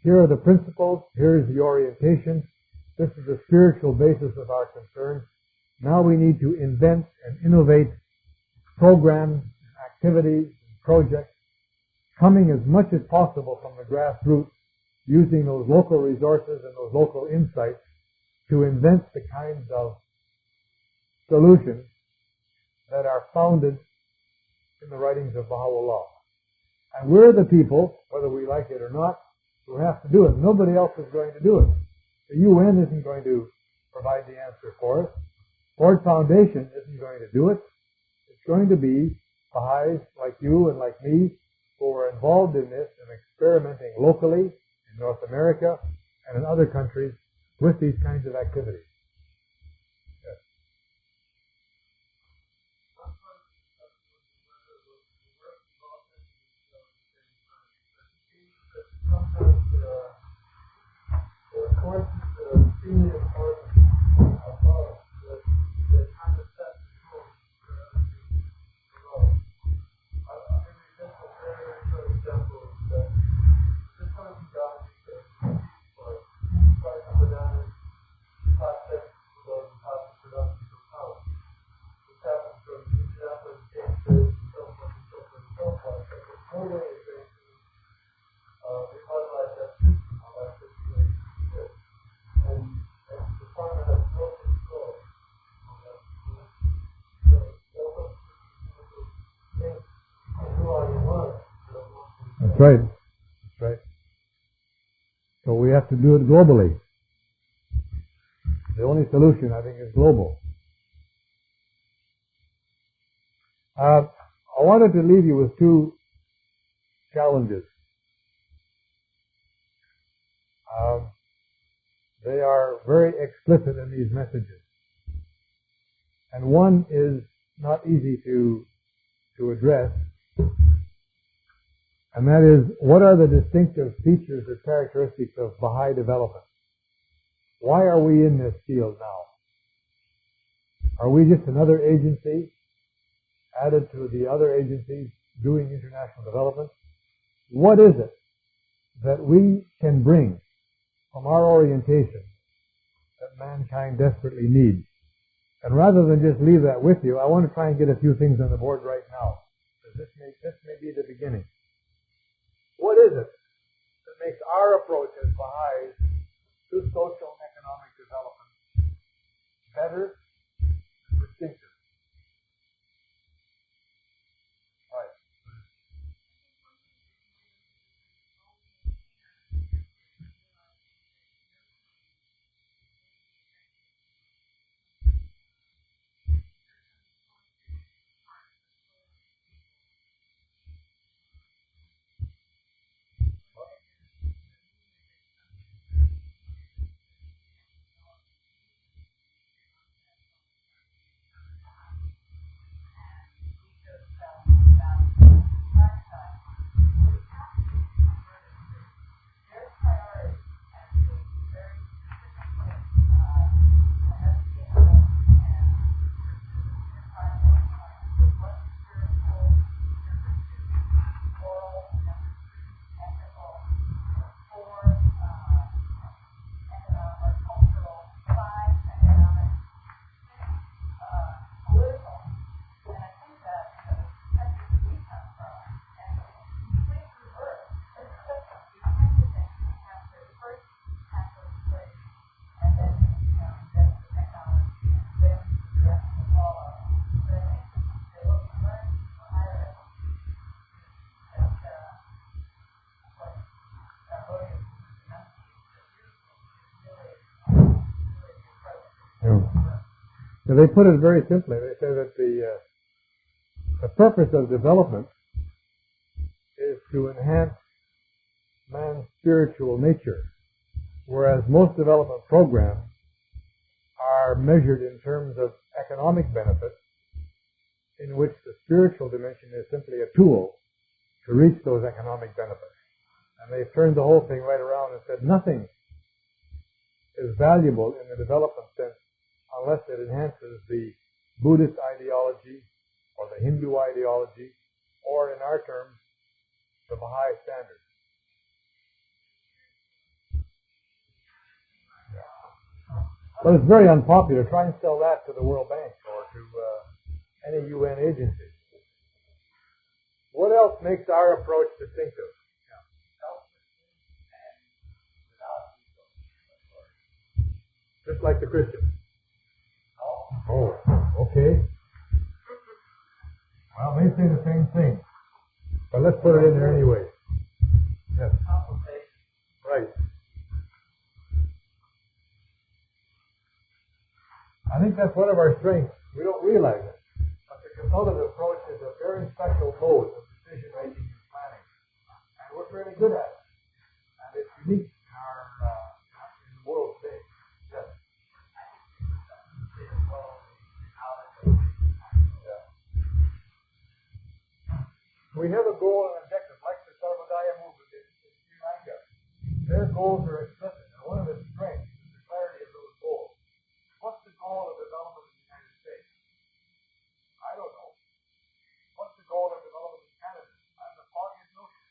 [SPEAKER 1] Here are the principles. Here is the orientation. This is the spiritual basis of our concern. Now we need to invent and innovate programs, activities, and projects coming as much as possible from the grassroots, using those local resources and those local insights to invent the kinds of solutions that are founded in the writings of Baha'u'llah. And we're the people, whether we like it or not, who have to do it. Nobody else is going to do it. The UN isn't going to provide the answer for us. Ford Foundation isn't going to do it. It's going to be Baha'is like you and like me who are involved in this and experimenting locally in North America and in other countries with these kinds of activities. Yes. Sometimes there are courses that are extremely important above that kind of set the tone for everything below. I'll give you just a very That's right. That's right. So we have to do it globally. The only solution, I think, is global. I wanted to leave you with two challenges. They are very explicit in these messages. And one is not easy to address, and that is, what are the distinctive features or characteristics of Baha'i development? Why are we in this field now? Are we just another agency added to the other agencies doing international development? What is it that we can bring from our orientation that mankind desperately needs? And rather than just leave that with you, I want to try and get a few things on the board right now. This may be the beginning. What is it that makes our approach as Baha'is to social and economic development better and distinctive? Right. So they put it very simply. They say that the purpose of development is to enhance man's spiritual nature, whereas most development programs are measured in terms of economic benefit, in which the spiritual dimension is simply a tool to reach those economic benefits. And they've turned the whole thing right around and said nothing is valuable in the development sense unless it enhances the Buddhist ideology or the Hindu ideology, or in our terms, the Baha'i standard. But it's very unpopular. Try and sell that to the World Bank or to any UN agency. What else makes our approach distinctive? Just like the Christians. Oh, okay. Well, they say the same thing. But let's put it in there anyway. Yes. Right. I think that's one of our strengths. We don't realize it. But the consultative approach is a very special mode of decision making and planning. And we're fairly good at it. And it's unique in the world today. Yes. We have a goal and objective, like the Sarvodaya movement in Sri Lanka. Their goals are explicit, and one of the strengths is the clarity of those goals. What's the goal of development in the United States? I don't know. What's the goal of development in Canada? I have the foggiest notion.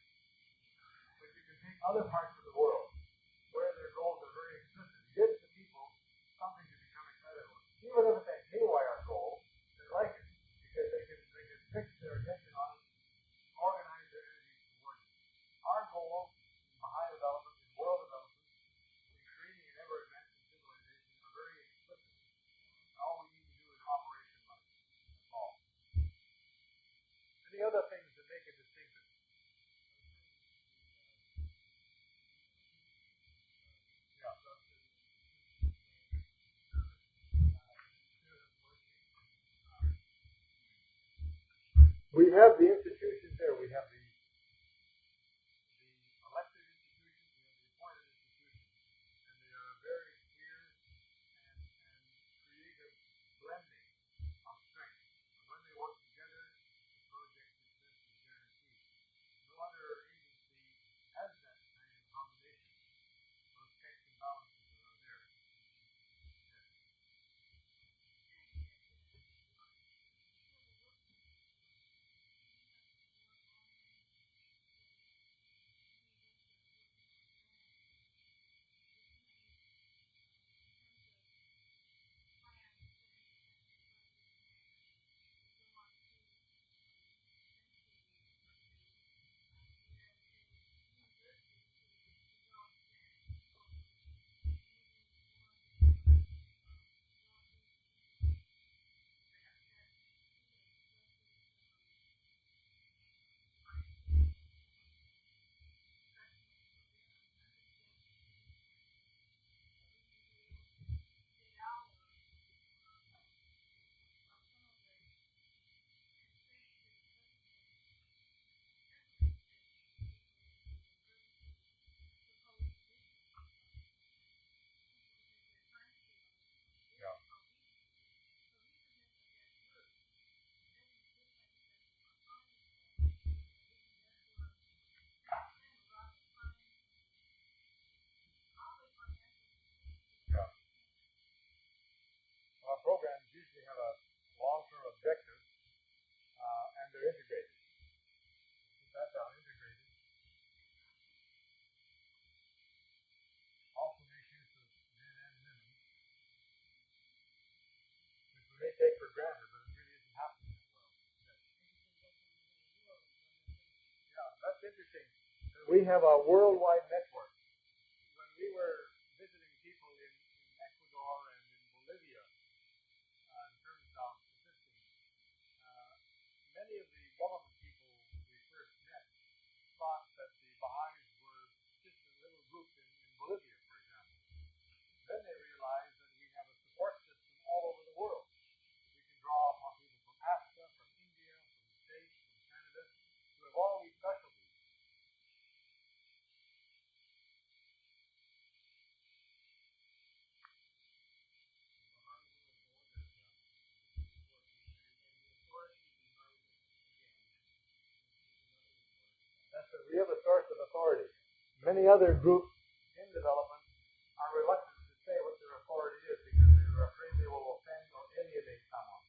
[SPEAKER 1] But you can take other parts of the world where their goals are very explicit. Give the people something to become excited about. Even if it's a haywire goal, they like it because they can fix their attention on it, organize their energies towards it. Our goal in Baha'i development, in world development, in creating an ever-advancing civilization are very explicit. All we need to do is operationalize it. That's all. Any other things that make it distinctive? have the institutions there. We have the elected institutions, we have the appointed institutions, and they are a very clear and creative blending of strengths. And when they work together, the project success is guaranteed. No other agency has that kind of combination. Those checks and balances that are there. Our programs usually have a long-term objective, and they're integrated. That's how integrated. Also makes use of men and women, which we may take for granted, but it really isn't happening that well. Yeah, that's interesting. We have a worldwide network. When we were visiting people in Ecuador and in Bolivia, in terms of assisting, many of the government people we first met thought that the Baha'is were just a little group in Bolivia, for example. Then they realized that we have a support system all over the world. We can draw upon people from Africa, from India, from the States, from Canada, who have all these specialties. We have a source of authority. Many other groups in development are reluctant to say what their authority is because they're afraid they will offend or alienate someone.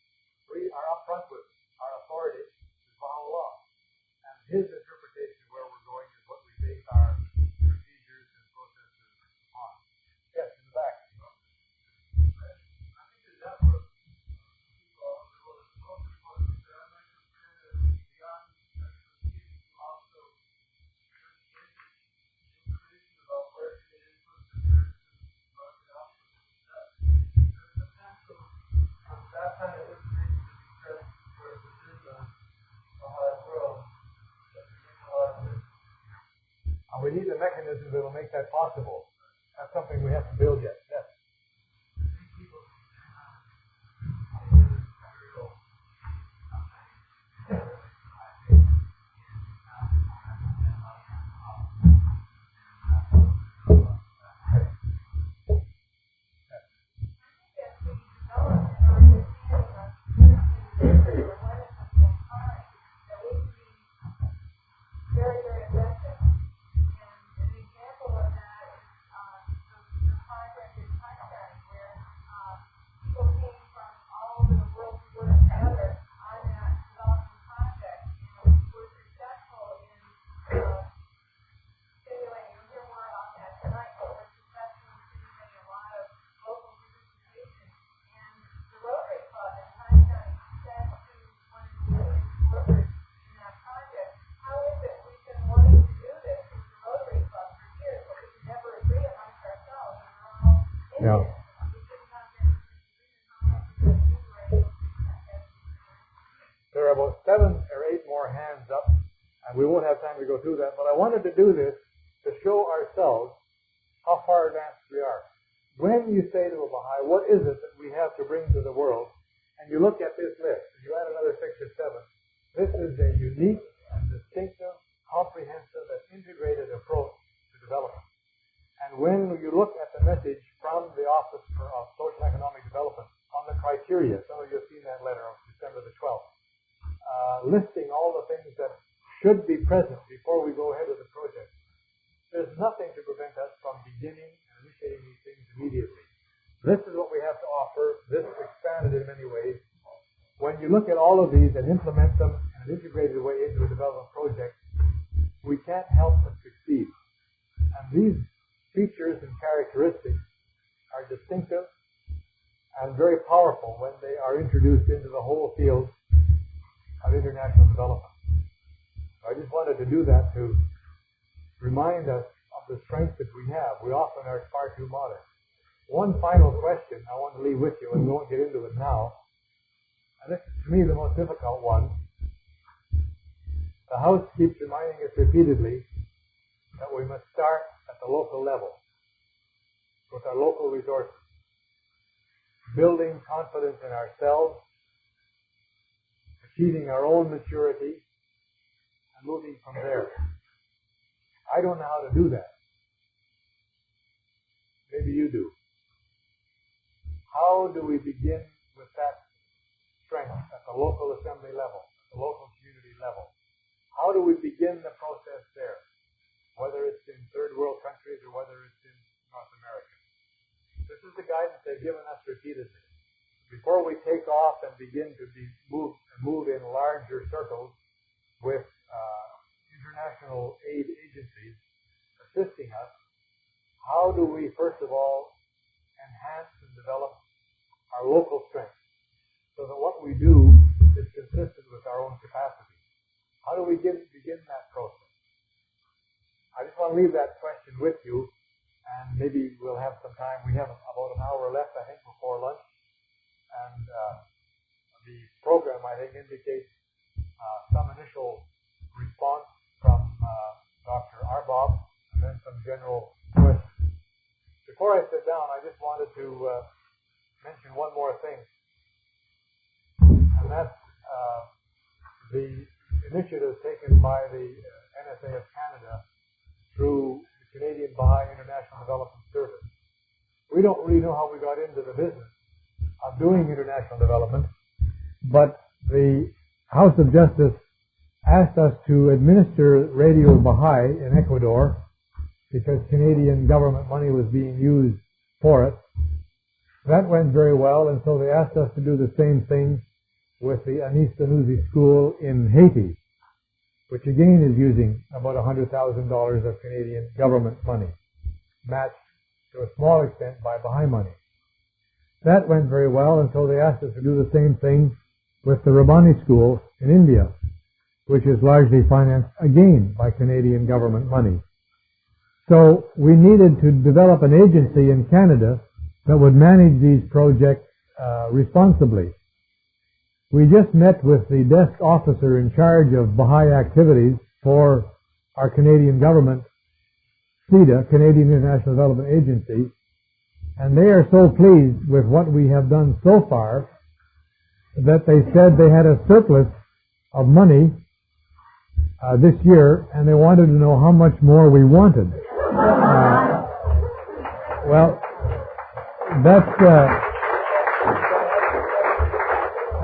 [SPEAKER 1] We are upfront with our authority is Baha'u'llah, and his interpretation of where we're going is what we base our procedures and processes upon. Yes, in the back. I think the network of people all over the world is the most important thing that I'd like to kind of beyond expertise to also information about where to get input to market output. There's potential of that kind of information to be spread where within the Baha'i world that we make a lot of business. And we need the mechanisms that will make that possible. That's something we have to build yet. Yes. Yeah. There are about 7 or 8 more hands up, and we won't have time to go through that, but I wanted to do this to show ourselves how far advanced we are. When you say to a Baha'i, what is it that we have to bring to the world, and you look at this list, and you add another 6 or 7, This is a unique and distinctive, comprehensive, and integrated approach to development. And when you look at the message from the Office of Social and Economic Development on the criteria, some of you have seen that letter of December the 12th, listing all the things that should be present before we go ahead with the project, there's nothing to prevent us from beginning and initiating these things immediately. This is what we have to offer. This is expanded in many ways. When you look at all of these and implement them in an integrated way into a development project, we can't help but succeed. And these features and characteristics are distinctive and very powerful when they are introduced into the whole field of international development. So I just wanted to do that to remind us of the strength that we have. We often are far too modest. One final question I want to leave with you, and we won't get into it now, and this is to me the most difficult one. The House keeps reminding us repeatedly that we must start at the local level with our local resources, building confidence in ourselves, achieving our own maturity, and moving from there. I don't know how to do that. Maybe you do. How do we begin with that strength at the local assembly level, at the local community level? How do we begin the process there, whether it's in third world countries or whether it's in North America? This is the guidance they've given us repeatedly. Before we take off and begin to move in larger circles with international aid agencies assisting us, how do we first of all enhance and develop our local strength so that what we do is consistent with our own capacity? How do we begin that process? I just want to leave that question with you, and maybe we'll have some time. We have about an hour left, I think, before lunch, and the program, I think, indicates some initial response from Dr. Arbob, and then some general questions. Before I sit down, I just wanted to mention one more thing, and that's the initiative taken by the NSA of Canada through the Canadian Baha'i International Development Service. We don't really know how we got into the business of doing international development, but the House of Justice asked us to administer Radio Baha'i in Ecuador because Canadian government money was being used for it. That went very well, and so they asked us to do the same thing with the Anis Sanusi School in Haiti, which again is using about $100,000 of Canadian government money, matched to a small extent by Baha'i money. That went very well, and so they asked us to do the same thing with the Rabbani School in India, which is largely financed again by Canadian government money. So we needed to develop an agency in Canada that would manage these projects responsibly. We just met with the desk officer in charge of Baha'i activities for our Canadian government, CIDA, Canadian International Development Agency, and they are so pleased with what we have done so far that they said they had a surplus of money this year, and they wanted to know how much more we wanted. Well, that's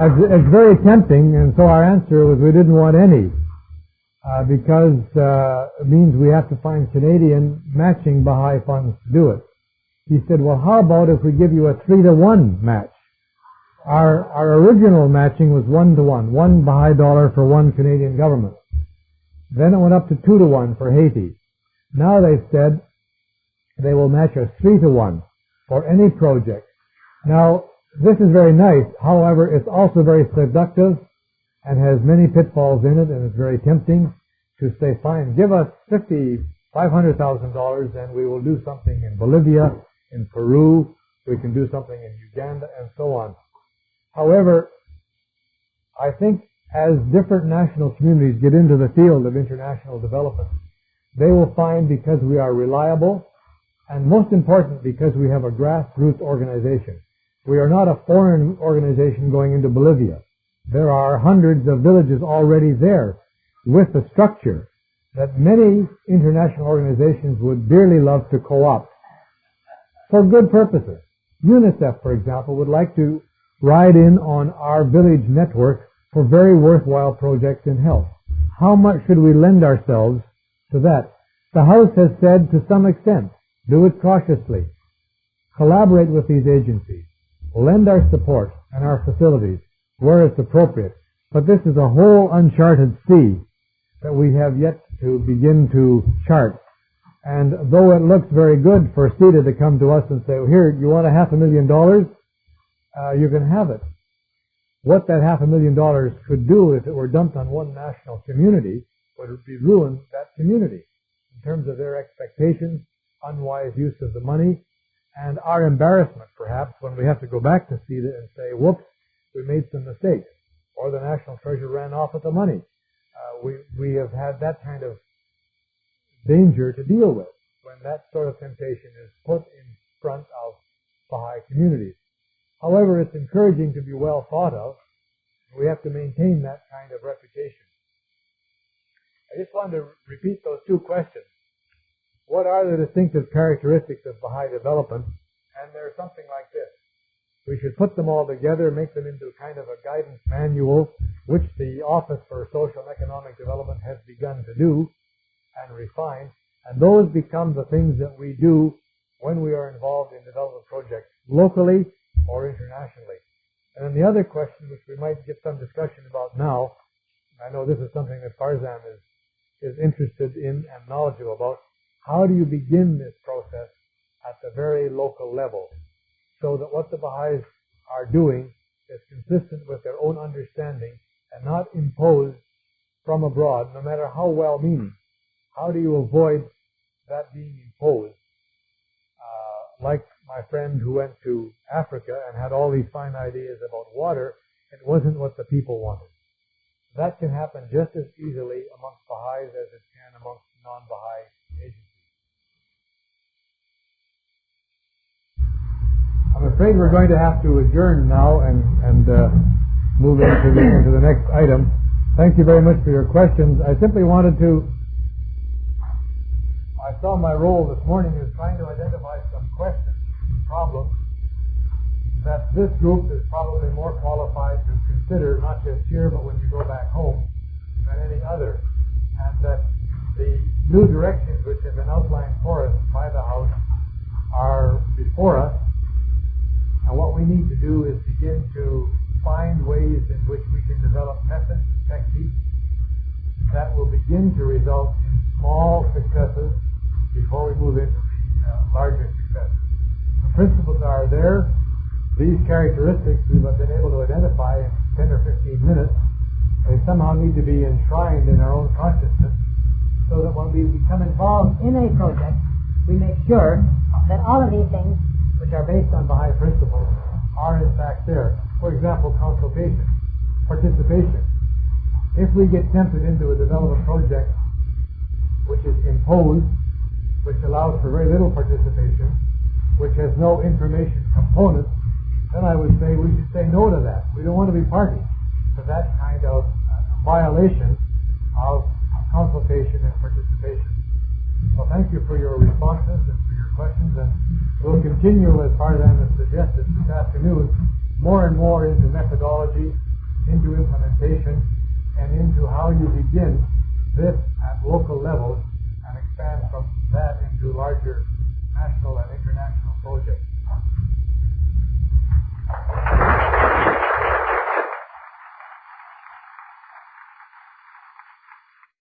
[SPEAKER 1] it's very tempting, and so our answer was we didn't want any, because it means we have to find Canadian matching Baha'i funds to do it. He said, well, how about if we give you a 3-to-1 match? Our original matching was 1-to-1, 1 Baha'i dollar for 1 Canadian government. Then it went up to 2-to-1 for Haiti. Now they've said they will match us 3-to-1 for any project. Now, this is very nice. However, it's also very seductive and has many pitfalls in it, and it's very tempting to say, fine, give us $500,000 and we will do something in Bolivia, in Peru, we can do something in Uganda, and so on. However, I think as different national communities get into the field of international development, they will find, because we are reliable, and most important, because we have a grassroots organization. We are not a foreign organization going into Bolivia. There are hundreds of villages already there with a structure that many international organizations would dearly love to co-opt for good purposes. UNICEF, for example, would like to ride in on our village network for very worthwhile projects in health. How much should we lend ourselves to that? The House has said to some extent, do it cautiously. Collaborate with these agencies. Lend our support and our facilities where it's appropriate. But this is a whole uncharted sea that we have yet to begin to chart. And though it looks very good for CETA to come to us and say, well, here, you want $500,000? You can have it. What that $500,000 could do if it were dumped on one national community would be ruin that community in terms of their expectations, unwise use of the money, and our embarrassment, perhaps, when we have to go back to CETA and say, whoops, we made some mistakes, or the National Treasurer ran off with the money. We have had that kind of danger to deal with when that sort of temptation is put in front of Baha'i communities. However, it's encouraging to be well thought of. We have to maintain that kind of reputation. I just wanted to repeat those two questions. What are the distinctive characteristics of Baha'i development? And they're something like this. We should put them all together, make them into kind of a guidance manual, which the Office for Social and Economic Development has begun to do and refine. And those become the things that we do when we are involved in development projects locally or internationally. And then the other question, which we might get some discussion about now, I know this is something that Farzan is interested in and knowledgeable about, how do you begin this process at the very local level so that what the Baha'is are doing is consistent with their own understanding and not imposed from abroad, no matter how well-meaning? How do you avoid that being imposed? Like my friend who went to Africa and had all these fine ideas about water, it wasn't what the people wanted. That can happen just as easily amongst Baha'is as it can amongst non-Baha'i agencies. I'm afraid we're going to have to adjourn now and move into the next item. Thank you very much for your questions. I simply wanted to, I saw my role this morning as trying to identify some questions, problems that this group is probably more qualified to consider, not just here, but when you go back home, than any other. And that the new directions which have been outlined for us by the House are before us. And what we need to do is begin to find ways in which we can develop methods, techniques that will begin to result in small successes before we move into the larger successes. The principles are there. These characteristics we've been able to identify in 10 or 15 minutes. They somehow need to be enshrined in our own consciousness so that when we become involved in a project, we make sure that all of these things, which are based on Baha'i principles, are in fact there. For example, consultation, participation. If we get tempted into a development project which is imposed, which allows for very little participation, which has no information component, then I would say we should say no to that. We don't want to be party to that kind of violation of consultation and participation. Well, thank you for your responses and for your questions, and we'll continue, as Farzan has suggested this afternoon, more and more into methodology, into implementation, and into how you begin